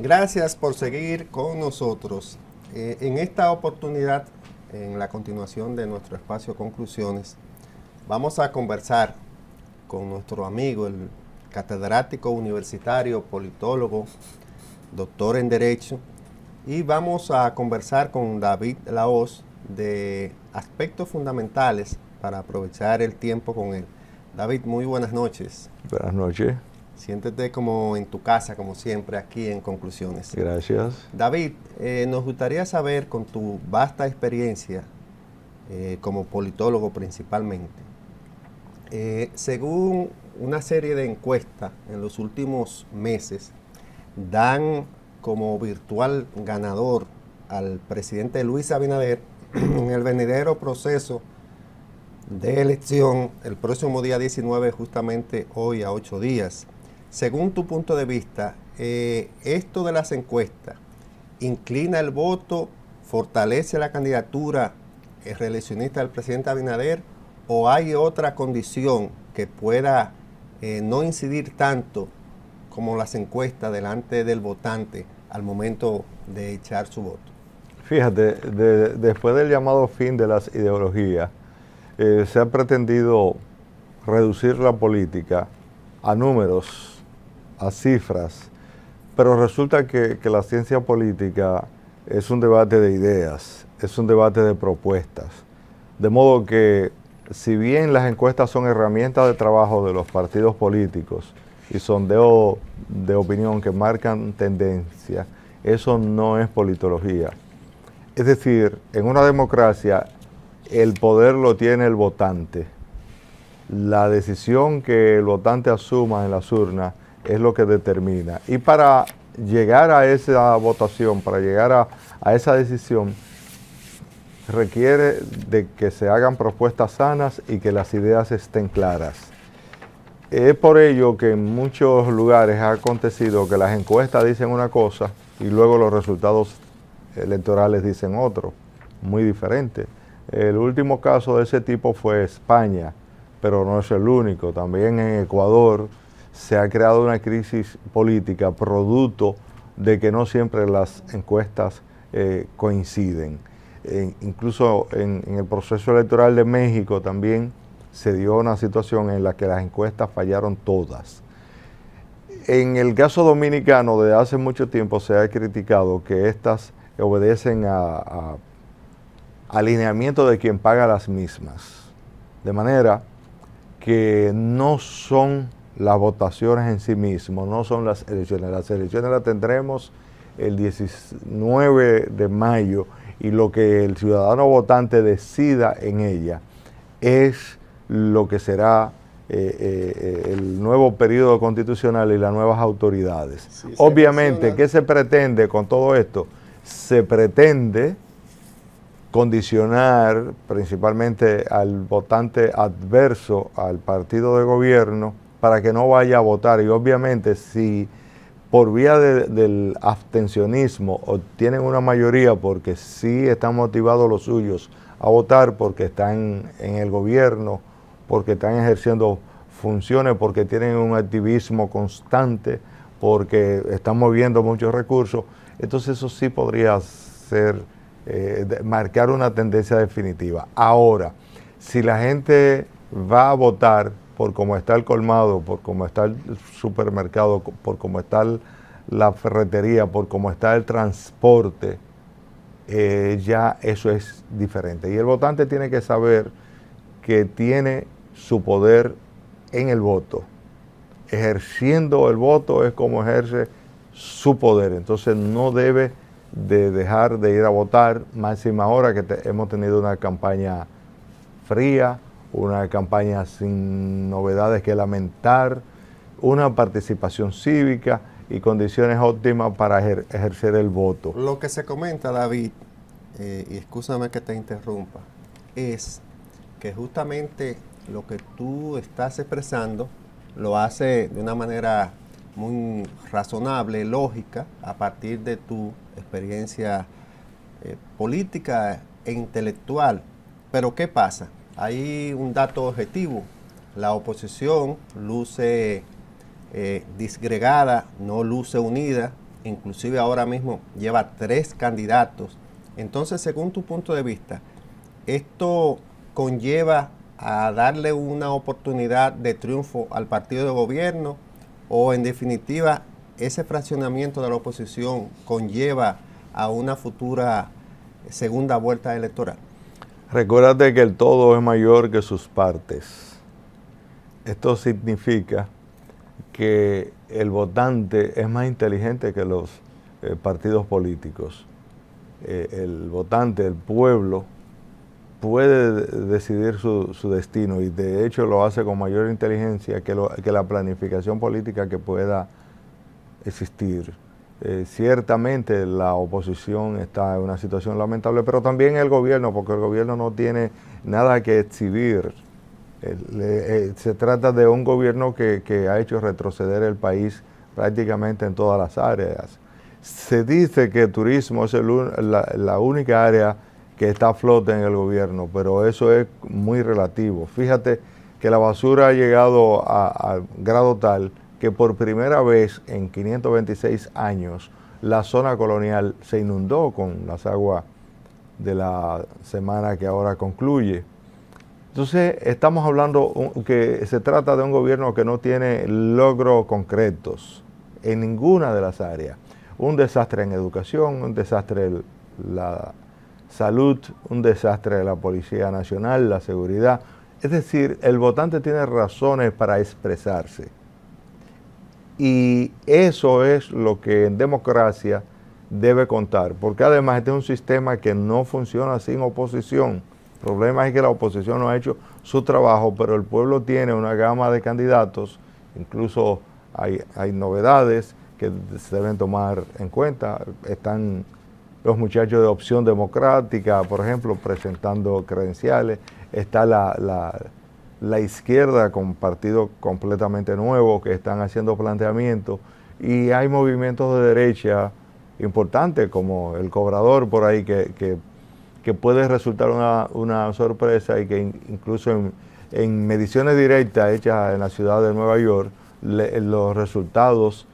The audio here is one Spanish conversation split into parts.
Gracias por seguir con nosotros. En esta oportunidad, en la continuación de nuestro espacio Conclusiones, vamos a conversar con nuestro amigo, el catedrático universitario, politólogo, doctor en Derecho, y vamos a conversar con David Lahoz de aspectos fundamentales para aprovechar el tiempo con él. David, muy buenas noches. Buenas noches. Siéntete como en tu casa, como siempre, aquí en Conclusiones. Gracias. David, nos gustaría saber, con tu vasta experiencia como politólogo principalmente, según una serie de encuestas en los últimos meses, dan como virtual ganador al presidente Luis Abinader en el venidero proceso de elección el próximo día 19, justamente hoy a 8 días. Según tu punto de vista, esto de las encuestas, ¿inclina el voto, fortalece la candidatura reeleccionista del presidente Abinader, o hay otra condición que pueda no incidir tanto como las encuestas delante del votante al momento de echar su voto? Fíjate, después del llamado fin de las ideologías, se ha pretendido reducir la política a números, a cifras, pero resulta que la ciencia política es un debate de ideas, es un debate de propuestas. De modo que, si bien las encuestas son herramientas de trabajo de los partidos políticos y sondeo de opinión que marcan tendencia, eso no es politología. Es decir, en una democracia el poder lo tiene el votante. La decisión que el votante asuma en las urnas es lo que determina. Y para llegar a esa votación, para llegar a esa decisión, requiere de que se hagan propuestas sanas y que las ideas estén claras. Es por ello que en muchos lugares ha acontecido que las encuestas dicen una cosa y luego los resultados electorales dicen otro, muy diferente. El último caso de ese tipo fue España, pero no es el único. También en Ecuador se ha creado una crisis política producto de que no siempre las encuestas coinciden. Incluso en el proceso electoral de México también se dio una situación en la que las encuestas fallaron todas. En el caso dominicano, desde hace mucho tiempo se ha criticado que estas obedecen a alineamiento de quien paga las mismas. De manera que no son las votaciones en sí mismas, no son las elecciones. Las elecciones las tendremos el 19 de mayo y lo que el ciudadano votante decida en ella es lo que será el nuevo periodo constitucional y las nuevas autoridades. Sí, obviamente, ¿qué se pretende con todo esto? Se pretende condicionar principalmente al votante adverso al partido de gobierno para que no vaya a votar. Y obviamente, si por vía del abstencionismo obtienen una mayoría porque sí están motivados los suyos a votar, porque están en el gobierno, porque están ejerciendo funciones, porque tienen un activismo constante, porque están moviendo muchos recursos, entonces eso sí podría ser, marcar una tendencia definitiva. Ahora, si la gente va a votar por cómo está el colmado, por cómo está el supermercado, por cómo está la ferretería, por cómo está el transporte, ya eso es diferente. Y el votante tiene que saber que tiene su poder en el voto. Ejerciendo el voto es como ejerce su poder. Entonces no debe de dejar de ir a votar, máxima ahora que hemos tenido una campaña fría, una campaña sin novedades que lamentar, una participación cívica y condiciones óptimas para ejercer el voto. Lo que se comenta, David, y excúsame que te interrumpa, es que justamente lo que tú estás expresando lo hace de una manera muy razonable, lógica, a partir de tu experiencia política e intelectual. Pero ¿qué pasa? Hay un dato objetivo. La oposición luce disgregada, no luce unida inclusive ahora mismo lleva 3 candidatos. Entonces, según tu punto de vista, ¿esto conlleva a darle una oportunidad de triunfo al partido de gobierno o en definitiva ese fraccionamiento de la oposición conlleva a una futura segunda vuelta electoral? Recuérdate que el todo es mayor que sus partes. Esto significa que el votante es más inteligente que los partidos políticos. El votante, el pueblo, puede decidir su destino y de hecho lo hace con mayor inteligencia que la planificación política que pueda existir. Ciertamente la oposición está en una situación lamentable, pero también el gobierno, porque el gobierno no tiene nada que exhibir. Se trata de un gobierno que ha hecho retroceder el país prácticamente en todas las áreas. Se dice que el turismo es la única área que está a flote en el gobierno, pero eso es muy relativo. Fíjate que la basura ha llegado a grado tal que por primera vez en 526 años la zona colonial se inundó con las aguas de la semana que ahora concluye. Entonces estamos hablando que se trata de un gobierno que no tiene logros concretos en ninguna de las áreas. Un desastre en educación, un desastre en la salud, un desastre de la Policía Nacional, la seguridad. Es decir, el votante tiene razones para expresarse. Y eso es lo que en democracia debe contar, porque además este es un sistema que no funciona sin oposición. El problema es que la oposición no ha hecho su trabajo, pero el pueblo tiene una gama de candidatos, incluso hay novedades que se deben tomar en cuenta. Están los muchachos de Opción Democrática, por ejemplo, presentando credenciales. Está la izquierda con partidos completamente nuevos que están haciendo planteamientos. Y hay movimientos de derecha importantes como el Cobrador por ahí que puede resultar una sorpresa y que incluso en mediciones directas hechas en la ciudad de Nueva York, los resultados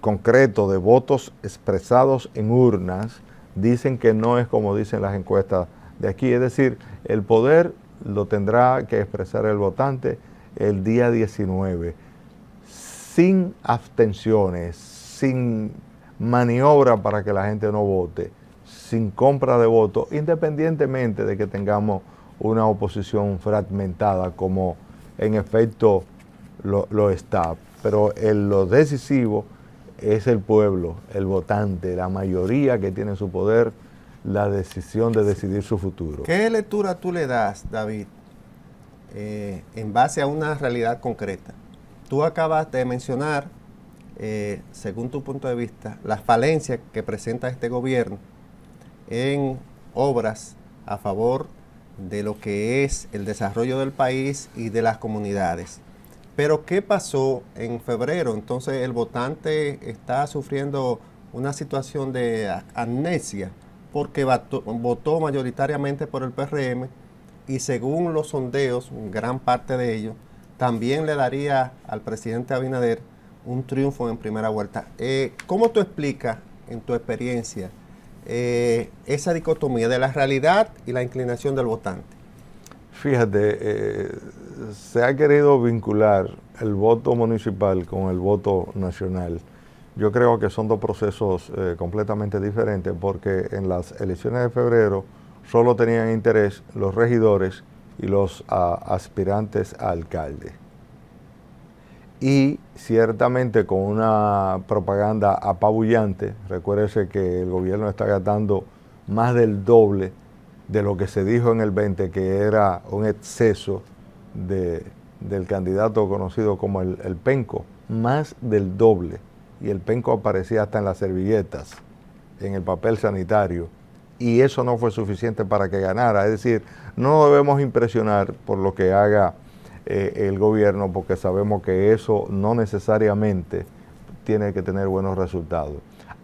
concretos de votos expresados en urnas dicen que no es como dicen las encuestas de aquí. Es decir, el poder lo tendrá que expresar el votante el día 19, sin abstenciones, sin maniobra para que la gente no vote, sin compra de votos, independientemente de que tengamos una oposición fragmentada como en efecto lo está. Pero lo decisivo es el pueblo, el votante, la mayoría que tiene su poder, la decisión de decidir su futuro. ¿Qué lectura tú le das, David, en base a una realidad concreta? Tú acabas de mencionar, según tu punto de vista, las falencias que presenta este gobierno en obras a favor de lo que es el desarrollo del país y de las comunidades. Pero ¿qué pasó en febrero? Entonces el votante está sufriendo una situación de amnesia porque votó mayoritariamente por el PRM y según los sondeos, gran parte de ellos, también le daría al presidente Abinader un triunfo en primera vuelta. ¿Cómo tú explicas, en tu experiencia, esa dicotomía de la realidad y la inclinación del votante? Fíjate, se ha querido vincular el voto municipal con el voto nacional. Yo creo que son dos procesos completamente diferentes porque en las elecciones de febrero solo tenían interés los regidores y los aspirantes a alcalde. Y ciertamente con una propaganda apabullante, recuérdese que el gobierno está gastando más del doble de lo que se dijo en el 20, que era un exceso del candidato conocido como el penco, más del doble. Y el penco aparecía hasta en las servilletas, en el papel sanitario. Y eso no fue suficiente para que ganara. Es decir, no debemos impresionar por lo que haga el gobierno, porque sabemos que eso no necesariamente tiene que tener buenos resultados.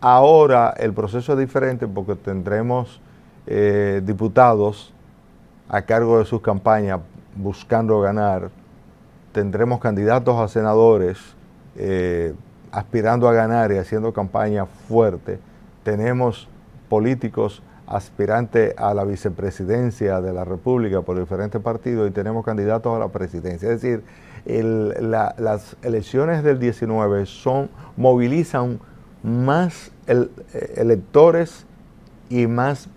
Ahora el proceso es diferente porque tendremos diputados a cargo de sus campañas buscando ganar, tendremos candidatos a senadores aspirando a ganar y haciendo campaña fuerte. Tenemos políticos aspirantes a la vicepresidencia de la República por diferentes partidos y tenemos candidatos a la presidencia. Es decir, las elecciones del 19 movilizan más electores y más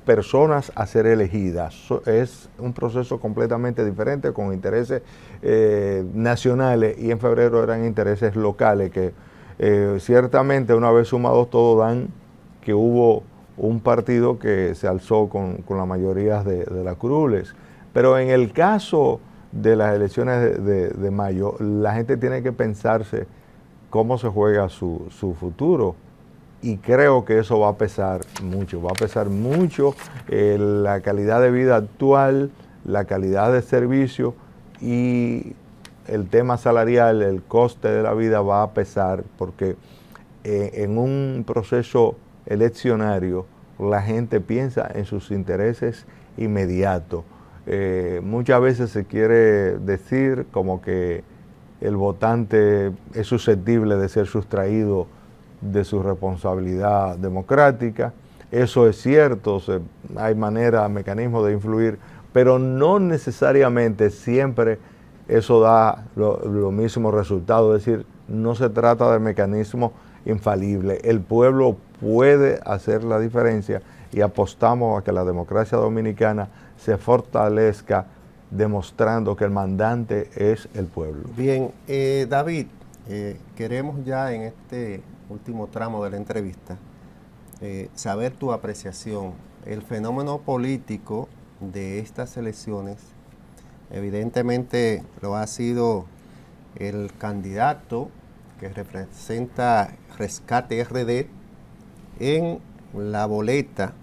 personas a ser elegidas. Es un proceso completamente diferente, con intereses nacionales, y en febrero eran intereses locales que ciertamente, una vez sumados todos, dan que hubo un partido que se alzó con la mayoría de las curules. Pero en el caso de las elecciones de mayo, la gente tiene que pensarse cómo se juega su futuro. Y creo que eso va a pesar mucho, la calidad de vida actual, la calidad de servicio y el tema salarial, el coste de la vida va a pesar, porque en un proceso eleccionario la gente piensa en sus intereses inmediatos. Muchas veces se quiere decir como que el votante es susceptible de ser sustraído de su responsabilidad democrática. Eso es cierto, hay maneras, mecanismos de influir, pero no necesariamente siempre eso da lo mismo resultado. Es decir, no se trata de mecanismos infalibles. El pueblo puede hacer la diferencia y apostamos a que la democracia dominicana se fortalezca demostrando que el mandante es el pueblo. Bien, David, queremos ya en este último tramo de la entrevista saber tu apreciación. El fenómeno político de estas elecciones evidentemente lo ha sido el candidato que representa Rescate RD en la boleta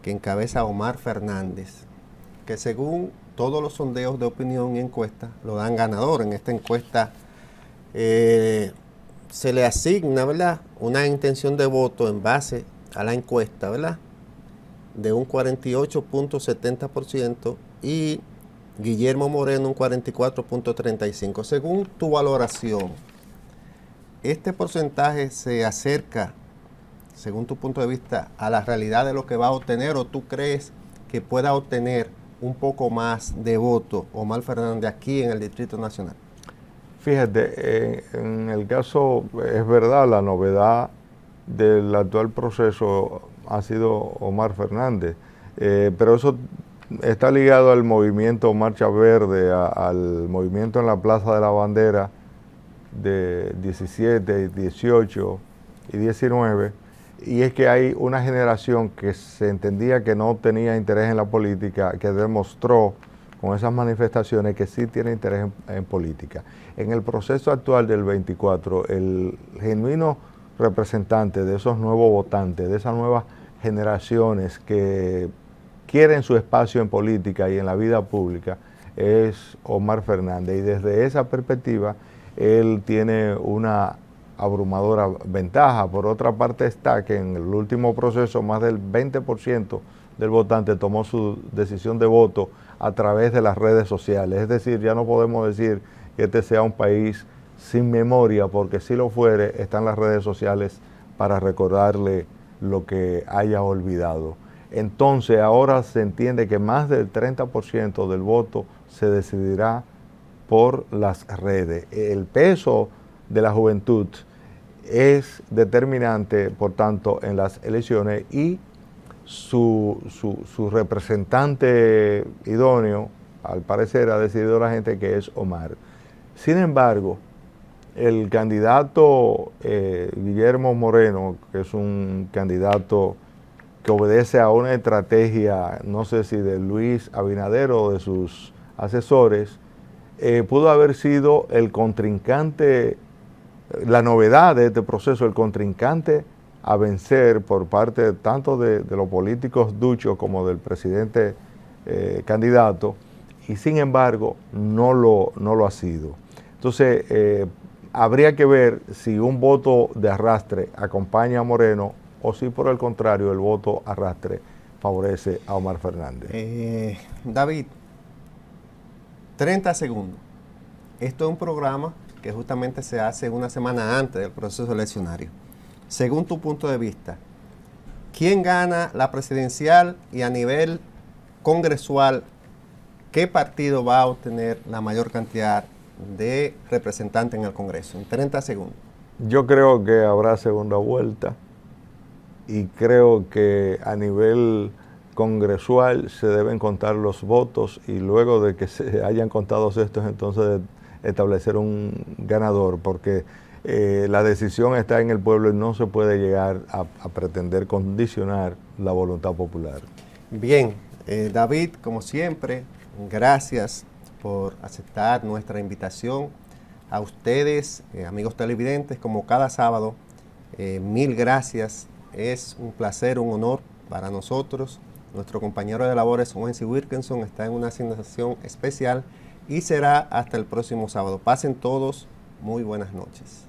que encabeza Omar Fernández, que según todos los sondeos de opinión y encuestas lo dan ganador. En esta encuesta se le asigna, ¿verdad?, una intención de voto en base a la encuesta, ¿verdad?, de un 48.70% y Guillermo Moreno un 44.35%. Según tu valoración, ¿este porcentaje se acerca, según tu punto de vista, a la realidad de lo que va a obtener, o tú crees que pueda obtener un poco más de voto Omar Fernández aquí en el Distrito Nacional? Fíjate, en el caso, es verdad, la novedad del actual proceso ha sido Omar Fernández, pero eso está ligado al movimiento Marcha Verde, al movimiento en la Plaza de la Bandera de 17, 18 y 19, y es que hay una generación que se entendía que no tenía interés en la política, que demostró con esas manifestaciones que sí tiene interés en política. En el proceso actual del 24, el genuino representante de esos nuevos votantes, de esas nuevas generaciones que quieren su espacio en política y en la vida pública, es Omar Fernández. Y desde esa perspectiva, él tiene una abrumadora ventaja. Por otra parte está que en el último proceso más del 20% del votante tomó su decisión de voto a través de las redes sociales. Es decir, ya no podemos decir que este sea un país sin memoria, porque si lo fuere, están las redes sociales para recordarle lo que haya olvidado. Entonces ahora se entiende que más del 30% del voto se decidirá por las redes. El peso de la juventud es determinante, por tanto, en las elecciones, y su representante idóneo, al parecer, ha decidido la gente que es Omar. Sin embargo, el candidato Guillermo Moreno, que es un candidato que obedece a una estrategia, no sé si de Luis Abinader o de sus asesores, pudo haber sido el contrincante, la novedad de este proceso, el contrincante a vencer por parte tanto de los políticos duchos como del presidente candidato, y sin embargo no lo ha sido. Entonces, habría que ver si un voto de arrastre acompaña a Moreno o si por el contrario el voto arrastre favorece a Omar Fernández. David, 30 segundos. Esto es un programa que justamente se hace una semana antes del proceso eleccionario. Según tu punto de vista, ¿quién gana la presidencial y a nivel congresual, qué partido va a obtener la mayor cantidad de representantes en el Congreso? En 30 segundos. Yo creo que habrá segunda vuelta y creo que a nivel congresual se deben contar los votos y luego de que se hayan contado estos, entonces establecer un ganador, porque la decisión está en el pueblo y no se puede llegar a pretender condicionar la voluntad popular. Bien, David, como siempre, gracias por aceptar nuestra invitación. A ustedes, amigos televidentes, como cada sábado, mil gracias. Es un placer, un honor para nosotros. Nuestro compañero de labores, Wency Wilkinson, está en una asignación especial y será hasta el próximo sábado. Pasen todos muy buenas noches.